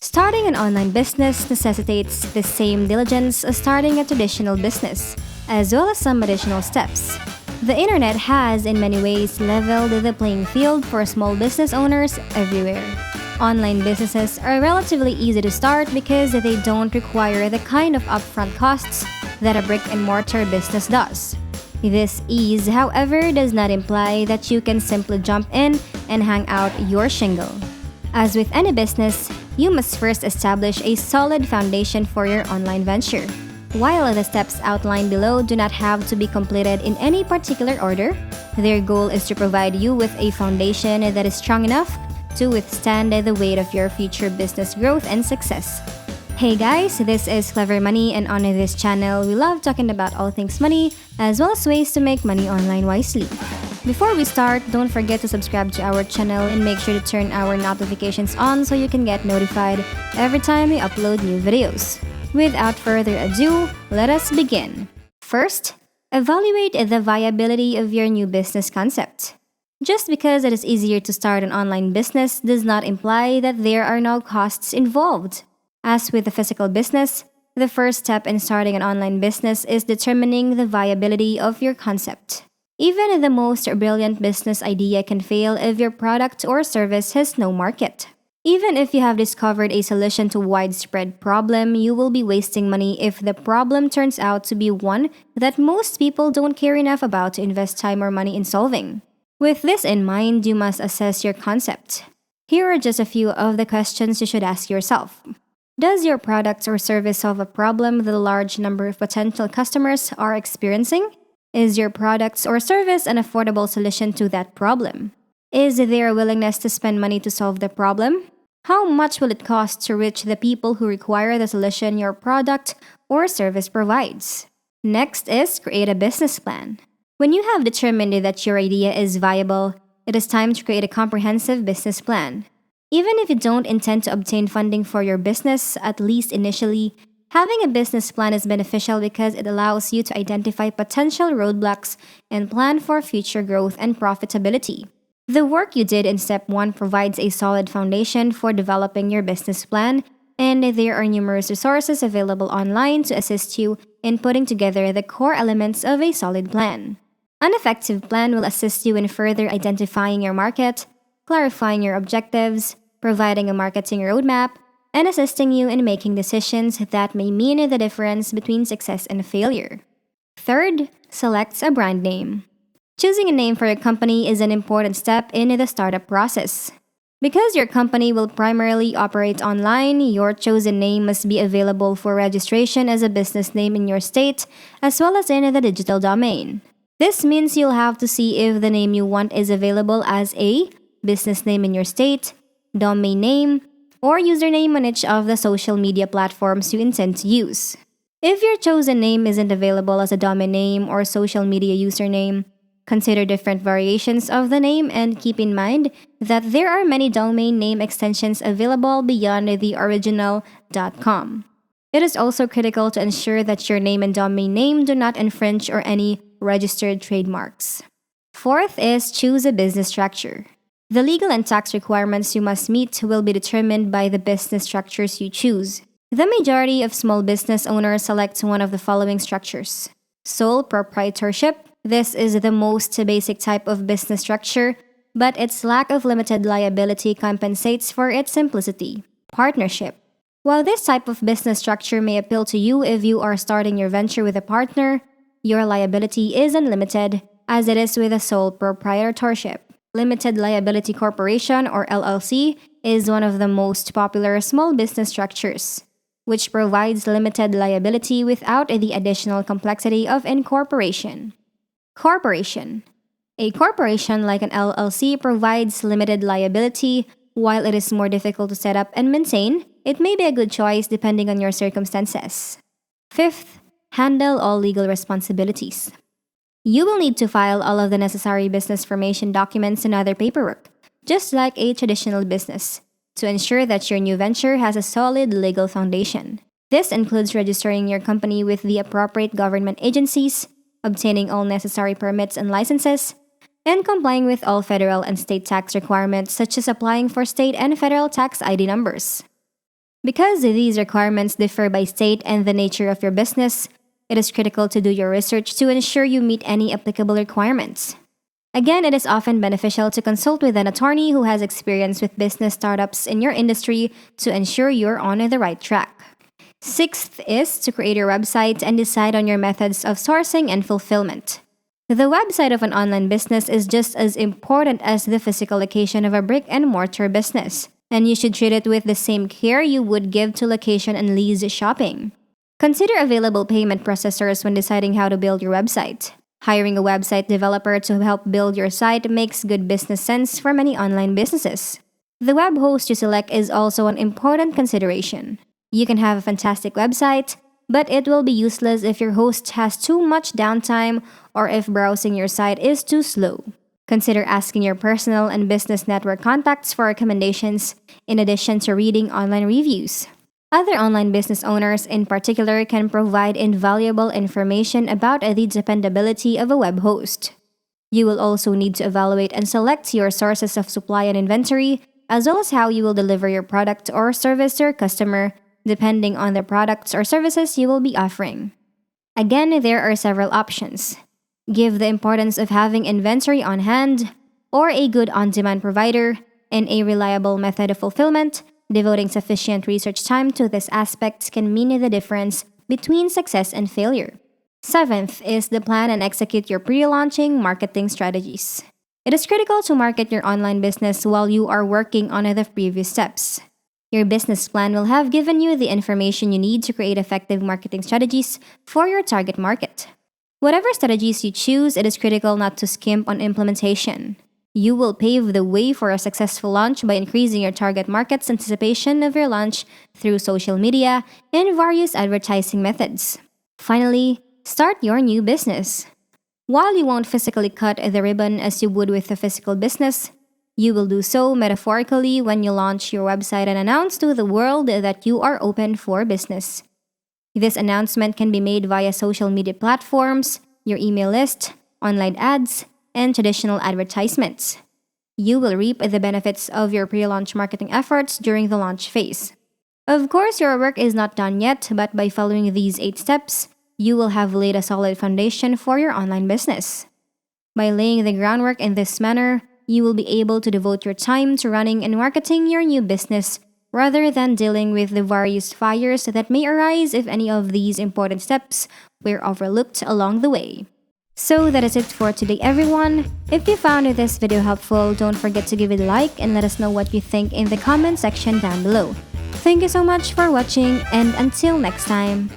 Starting an online business necessitates the same diligence as starting a traditional business, as well as some additional steps. The internet has, in many ways, leveled the playing field for small business owners everywhere. Online businesses are relatively easy to start because they don't require the kind of upfront costs that a brick and mortar business does. This ease, however, does not imply that you can simply jump in and hang out your shingle. As with any business, you must first establish a solid foundation for your online venture. While the steps outlined below do not have to be completed in any particular order, their goal is to provide you with a foundation that is strong enough to withstand the weight of your future business growth and success. Hey guys, this is Clever Money, and on this channel, we love talking about all things money as well as ways to make money online wisely. Before we start, don't forget to subscribe to our channel and make sure to turn our notifications on so you can get notified every time we upload new videos. Without further ado, let us begin. First, evaluate the viability of your new business concept. Just because it is easier to start an online business does not imply that there are no costs involved. As with a physical business, the first step in starting an online business is determining the viability of your concept. Even the most brilliant business idea can fail if your product or service has no market. Even if you have discovered a solution to a widespread problem, you will be wasting money if the problem turns out to be one that most people don't care enough about to invest time or money in solving. With this in mind, you must assess your concept. Here are just a few of the questions you should ask yourself. Does your product or service solve a problem that a large number of potential customers are experiencing? Is your product or service an affordable solution to that problem? Is there a willingness to spend money to solve the problem? How much will it cost to reach the people who require the solution your product or service provides? Next is create a business plan. When you have determined that your idea is viable, it is time to create a comprehensive business plan. Even if you don't intend to obtain funding for your business, at least initially, having a business plan is beneficial because it allows you to identify potential roadblocks and plan for future growth and profitability. The work you did in step 1 provides a solid foundation for developing your business plan, and there are numerous resources available online to assist you in putting together the core elements of a solid plan. An effective plan will assist you in further identifying your market, clarifying your objectives, providing a marketing roadmap, and assisting you in making decisions that may mean the difference between success and failure. Third, select a brand name. Choosing a name for your company is an important step in the startup process. Because your company will primarily operate online, your chosen name must be available for registration as a business name in your state, as well as in the digital domain. This means you'll have to see if the name you want is available as a business name in your state, domain name, or username on each of the social media platforms you intend to use. If your chosen name isn't available as a domain name or social media username, consider different variations of the name and keep in mind that there are many domain name extensions available beyond the original .com. It is also critical to ensure that your name and domain name do not infringe or any registered trademarks. Fourth is choose a business structure. The legal and tax requirements you must meet will be determined by the business structures you choose. The majority of small business owners select one of the following structures. Sole proprietorship. This is the most basic type of business structure, but its lack of limited liability compensates for its simplicity. Partnership. While this type of business structure may appeal to you if you are starting your venture with a partner, your liability is unlimited, as it is with a sole proprietorship. Limited Liability Corporation, or LLC, is one of the most popular small business structures, which provides limited liability without the additional complexity of incorporation. Corporation. A corporation, like an LLC, provides limited liability. While it is more difficult to set up and maintain, it may be a good choice depending on your circumstances. Fifth, handle all legal responsibilities. You will need to file all of the necessary business formation documents and other paperwork, just like a traditional business, to ensure that your new venture has a solid legal foundation. This includes registering your company with the appropriate government agencies, obtaining all necessary permits and licenses, and complying with all federal and state tax requirements such as applying for state and federal tax ID numbers. Because these requirements differ by state and the nature of your business, it is critical to do your research to ensure you meet any applicable requirements. Again, it is often beneficial to consult with an attorney who has experience with business startups in your industry to ensure you're on the right track. Sixth is to create your website and decide on your methods of sourcing and fulfillment. The website of an online business is just as important as the physical location of a brick and mortar business, and you should treat it with the same care you would give to location and lease shopping. Consider available payment processors when deciding how to build your website. Hiring a website developer to help build your site makes good business sense for many online businesses. The web host you select is also an important consideration. You can have a fantastic website, but it will be useless if your host has too much downtime or if browsing your site is too slow. Consider asking your personal and business network contacts for recommendations, in addition to reading online reviews. Other online business owners, in particular, can provide invaluable information about the dependability of a web host. You will also need to evaluate and select your sources of supply and inventory, as well as how you will deliver your product or service to your customer, depending on the products or services you will be offering. Again, there are several options. Give the importance of having inventory on hand, or a good on-demand provider, and a reliable method of fulfillment. Devoting sufficient research time to this aspect can mean the difference between success and failure. Seventh is to plan and execute your pre-launching marketing strategies. It is critical to market your online business while you are working on the previous steps. Your business plan will have given you the information you need to create effective marketing strategies for your target market. Whatever strategies you choose, it is critical not to skimp on implementation. You will pave the way for a successful launch by increasing your target market's anticipation of your launch through social media and various advertising methods. Finally, start your new business. While you won't physically cut the ribbon as you would with a physical business, you will do so metaphorically when you launch your website and announce to the world that you are open for business. This announcement can be made via social media platforms, your email list, online ads, and traditional advertisements. You will reap the benefits of your pre-launch marketing efforts during the launch phase. Of course, your work is not done yet, but by following these 8 steps, you will have laid a solid foundation for your online business. By laying the groundwork in this manner, you will be able to devote your time to running and marketing your new business rather than dealing with the various fires that may arise if any of these important steps were overlooked along the way. So that is it for today, everyone. If you found this video helpful, don't forget to give it a like and let us know what you think in the comment section down below. Thank you so much for watching, and until next time.